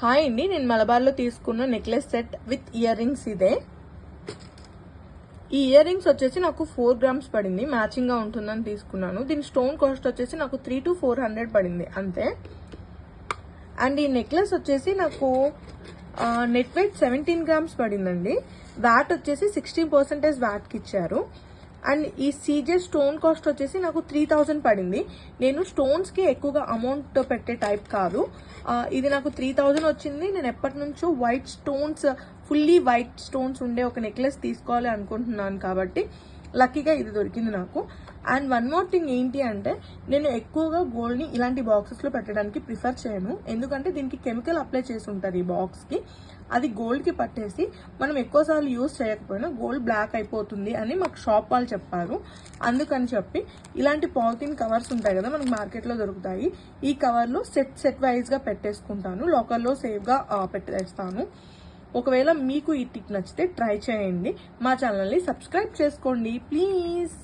Hi అండి, నేను మలబార్లో తీసుకున్న necklace set with ear rings ఇదే. ఈ ఇయర్ రింగ్స్ వచ్చేసి నాకు 4 grams పడింది, మ్యాచింగ్ గా ఉంటుందని తీసుకున్నాను. దీని స్టోన్ కాస్ట్ వచ్చేసి నాకు 300 to 400 పడింది అంతే. అండ్ ఈ నెక్లెస్ వచ్చేసి నాకు నెట్ వెయిట్ 17 grams పడిందండి. వ్యాట్ వచ్చేసి 16% వ్యాట్కి ఇచ్చారు. అండ్ ఈ సీజే స్టోన్ కాస్ట్ వచ్చేసి నాకు 3000 పడింది. నేను స్టోన్స్ కి ఎక్కువగా అమౌంట్ పెట్టే టైప్ కాదు. ఇది నాకు 3000 వచ్చింది. నేను ఎప్పటి నుంచో white stones, fully white stones ఉండే ఒక నెక్లెస్ తీసుకోవాలి అనుకుంటున్నాను కాబట్టి లక్కీగా ఇది దొరికింది నాకు. అండ్ వన్ మోర్ థింగ్ ఏంటి అంటే, నేను ఎక్కువగా గోల్డ్ని ఇలాంటి బాక్సెస్లో పెట్టడానికి ప్రిఫర్ చేయను. ఎందుకంటే దీనికి కెమికల్ అప్లై చేసి ఉంటారు ఈ బాక్స్కి. అది గోల్డ్కి పట్టేసి మనం ఎక్కువసార్లు యూజ్ చేయకపోయినా గోల్డ్ బ్లాక్ అయిపోతుంది అని మాకు షాప్ వాళ్ళు చెప్పారు. అందుకని చెప్పి ఇలాంటి పాలిథిన్ కవర్స్ ఉంటాయి కదా, మనకు మార్కెట్లో దొరుకుతాయి. ఈ కవర్లో సెట్ వైజ్గా పెట్టేసుకుంటాను, లాకర్లో సేఫ్గా పెట్టేస్తాను. ఒకవేళ మీకు ఈ టిప్ నచ్చితే ట్రై చేయండి. మా ఛానల్ని సబ్స్క్రైబ్ చేసుకోండి ప్లీజ్.